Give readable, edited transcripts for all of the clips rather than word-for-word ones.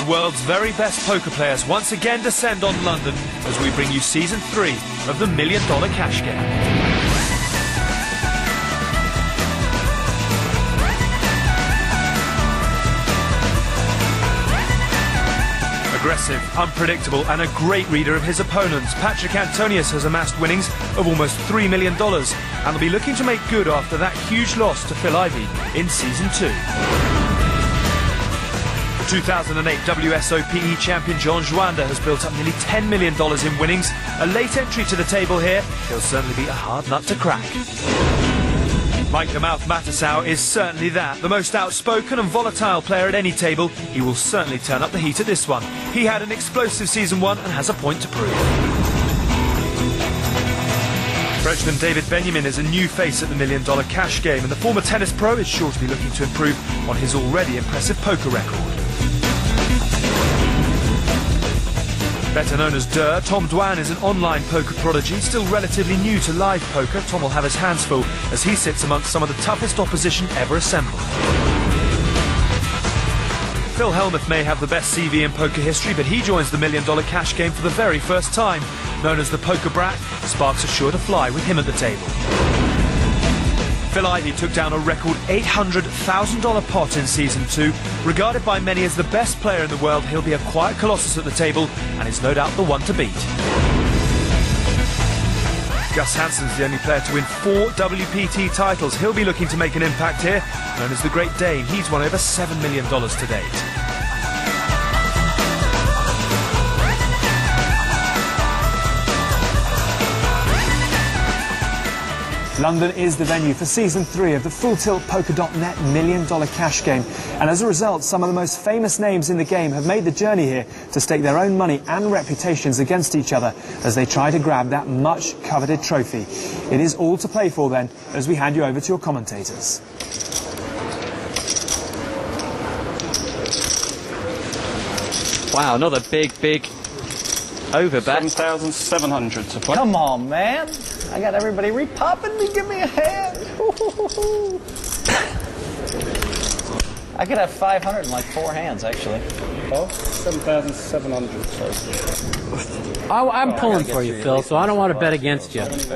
the world's very best poker players once again descend on London as we bring you Season 3 of the $1 Million Cash Game. Aggressive, unpredictable and a great reader of his opponents, Patrick Antonius has amassed winnings of almost $3 million and will be looking to make good after that huge loss to Phil Ivey in Season 2. The 2008 WSOPE champion John Joanda has built up nearly $10 million in winnings. A late entry to the table here, he'll certainly be a hard nut to crack. Mike the Mouth Mattisau is certainly that. The most outspoken and volatile player at any table, he will certainly turn up the heat at this one. He had an explosive Season 1 and has a point to prove. Freshman David Benjamin is a new face at the $1 Million Cash Game, and the former tennis pro is sure to be looking to improve on his already impressive poker record. Better known as Durr, Tom Dwan is an online poker prodigy, still relatively new to live poker. Tom will have his hands full as he sits amongst some of the toughest opposition ever assembled. Phil Hellmuth may have the best CV in poker history, but he joins the $1 Million Cash Game for the very first time. Known as the Poker Brat, sparks are sure to fly with him at the table. Phil Ivey took down a record $800,000 pot in Season 2. Regarded by many as the best player in the world, he'll be a quiet colossus at the table and is no doubt the one to beat. Gus Hansen's the only player to win 4 WPT titles. He'll be looking to make an impact here. Known as the Great Dane, he's won over $7 million to date. London is the venue for Season 3 of the FullTiltPoker.net $1 Million Cash Game, and as a result, some of the most famous names in the game have made the journey here to stake their own money and reputations against each other as they try to grab that much coveted trophy. It is all to play for then, as we hand you over to your commentators. Wow, another big over bet. 7,700 to play. Come on, man. I got everybody re-popping me. Give me a hand. I could have 500 in like 4 hands, actually. Oh, 7,700. I'm pulling for you, Phil, so I don't want to bet against you. Really? It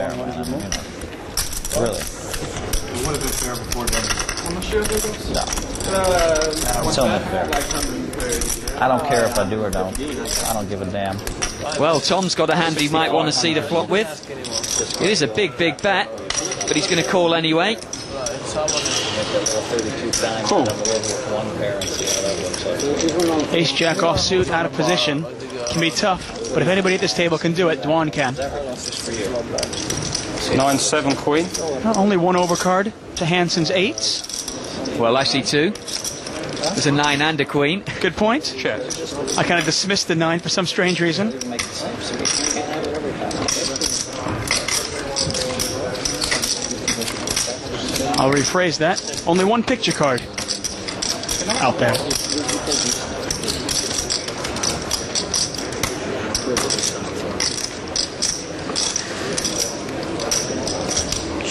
would have been fair before then. How much do you think? No. It's only fair. I don't care if I do or don't. I don't give a damn. Well, Tom's got a hand he might want to see the flop with. It is a big bet, but he's going to call anyway. Cool. Ace-Jack offsuit, out of position. Can be tough, but if anybody at this table can do it, Dwan can. 9-7 queen. Not only 1 overcard to Hansen's 8s. Well, actually 2. There's a 9 and a queen. Good point. Check. I kind of dismissed the 9 for some strange reason. I'll rephrase that. Only 1 picture card out there.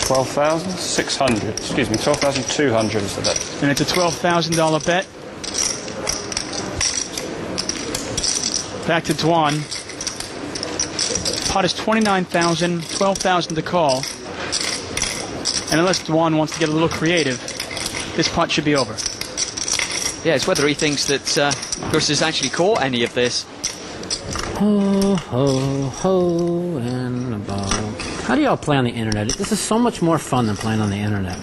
$12,600. Excuse me, 12,200 is the bet. And it's a $12,000 bet. Back to Dwan. Pot is $29,000, $12,000 to call. And unless Dwan wants to get a little creative, this pot should be over. Yeah, it's whether he thinks that Gus has actually caught any of this. Ho, ho, ho, and a ball. How do y'all play on the internet? This is so much more fun than playing on the internet.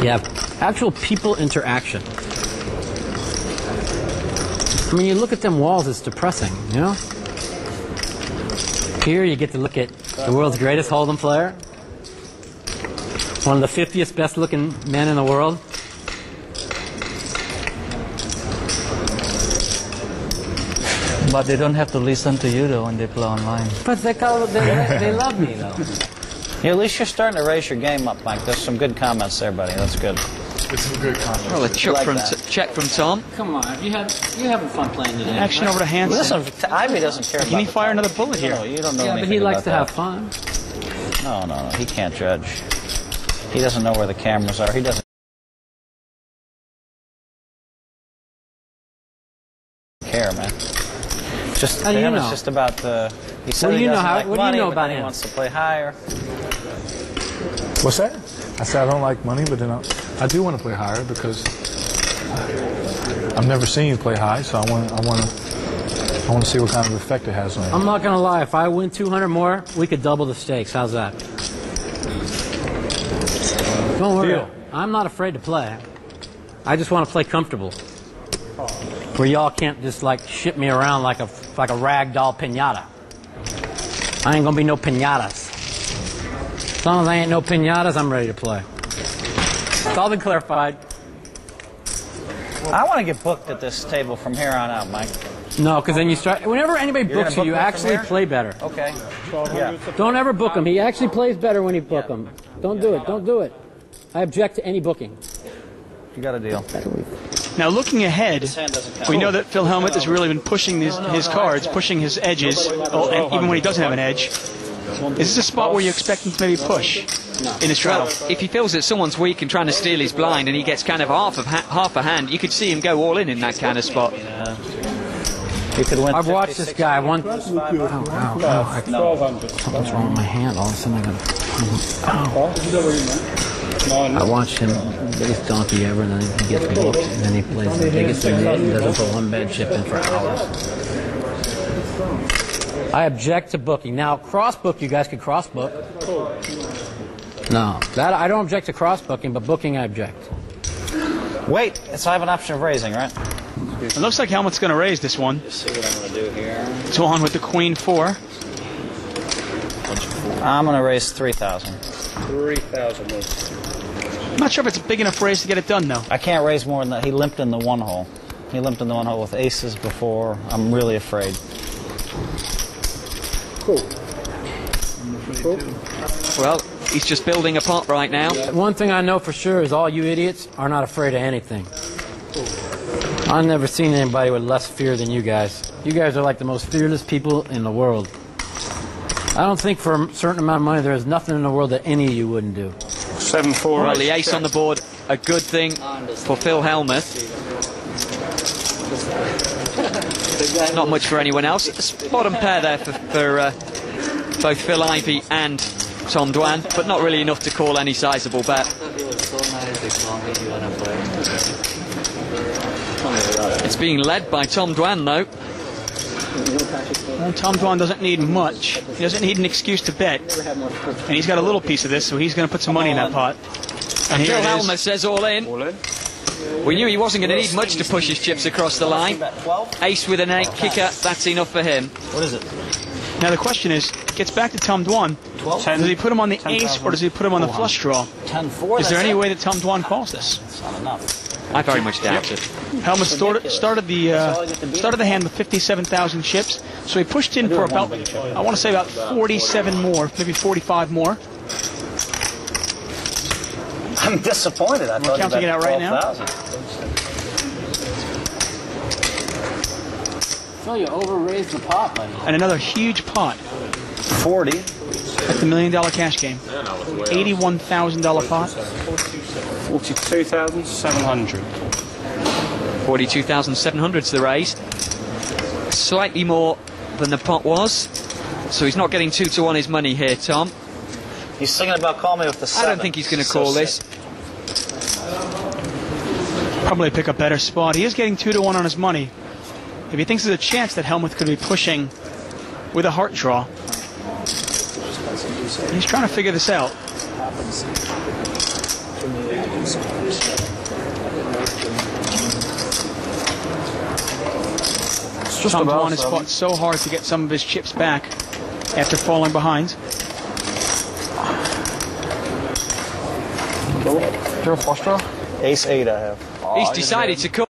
You have actual people interaction. I mean, you look at them walls, it's depressing, you know? Here you get to look at the world's greatest Hold'em player, one of the 50th best-looking men in the world. But they don't have to listen to you, though, when they play online. But they love me, though. Yeah, at least you're starting to raise your game up, Mike. There's some good comments there, buddy. That's good. It's some good comments. Well, a check from Tom. Come on, you're having fun playing today. Action over to Hansen. Listen, Ivy doesn't care about Can he the fire time. another bullet here? You don't know Yeah, anything but he likes to about have fun. No. He can't judge. He doesn't know where the cameras are. He doesn't. Just How do you him, know? it's just about the. He said What do he you know? doesn't like What do you money, know but about then he him? wants to play higher. What's that? I said I don't like money, but then I do want to play higher because I've never seen you play high, so I want to see what kind of effect it has on you. I'm not going to lie. If I win 200 more, we could double the stakes. How's that? Don't worry. Deal. I'm not afraid to play. I just want to play comfortable. Where y'all can't just like ship me around like a ragdoll piñata. I ain't going to be no piñatas. As long as I ain't no piñatas, I'm ready to play. It's all been clarified. I want to get booked at this table from here on out, Mike. No, because then you start. Whenever anybody You're books gonna you, book you me from actually here? play better. Okay. Yeah. Don't ever book him. He actually plays better when you book him. Don't do it. Don't do it. I object to any booking. You got a deal. Now, looking ahead, His hand doesn't count. we know that Phil Hellmuth has really been pushing his cards, pushing his edges, and even when he doesn't have an edge. Is this a spot where you expect him to maybe push in his straddle? Well, if he feels that someone's weak and trying to steal his blind and he gets kind of half a hand, you could see him go all in that kind of spot. You could win. I've watched this guy one. Something's Something's wrong with my hand. All of a sudden I watched him biggest donkey ever, and then he gets booked, and then he plays the biggest in it and doesn't put one bad chip in for hours. I object to booking. Now, cross book, you guys could cross book. No, that I don't object to cross booking, but booking I object. Wait, so I have an option of raising, right? It looks like Hellmuth's going to raise this one. Let's see what I'm going to do here. It's on with the Queen 4. I'm going to raise 3,000. 3,000. I'm not sure if it's a big enough raise to get it done, though. I can't raise more than that. He limped in the one hole. He limped in the one hole with aces before. I'm really afraid. Cool. Well, he's just building a pot right now. One thing I know for sure is all you idiots are not afraid of anything. I've never seen anybody with less fear than you guys. You guys are like the most fearless people in the world. I don't think for a certain amount of money there is nothing in the world that any of you wouldn't do. 7-4. Well, the ace on the board, a good thing for Phil Hellmuth. Not much for anyone else. Bottom pair there for both Phil Ivey and Tom Dwan, but not really enough to call any sizable bet. It's being led by Tom Dwan, though. Well, Tom Dwan doesn't need much. He doesn't need an excuse to bet. And he's got a little piece of this, so he's going to put some money in that pot. And here Phil it is. Hellmuth says all in. We knew he wasn't going to need much to push his chips across the line. Ace with an 8 kicker, that's enough for him. What is it? Now the question is, gets back to Tom Dwan. Does he put him on the ace or does he put him on the flush draw? 10-4. Is there any way that Tom Dwan calls this? That's not enough. I very much doubt it. Hellmuth started the hand with 57,000 chips, so he pushed in for about, I want to say about 47 more, maybe 45 more. I'm disappointed. I thought counting it out right now? 12,000. So you over-raised the pot, buddy. And another huge pot 40. at the $1 Million Cash Game. $81,000 pot. 42,700. 42,700's the raise. Slightly more than the pot was. So he's not getting 2 to 1 his money here, Tom. He's thinking about calling me with the 7. I don't think he's going to call this. Probably pick a better spot. He is getting 2 to 1 on his money. If he thinks there's a chance that Hellmuth could be pushing with a heart draw, he's trying to figure this out. Tom Dwan has fought so hard to get some of his chips back after falling behind. Ace 8 I have. He's decided to call.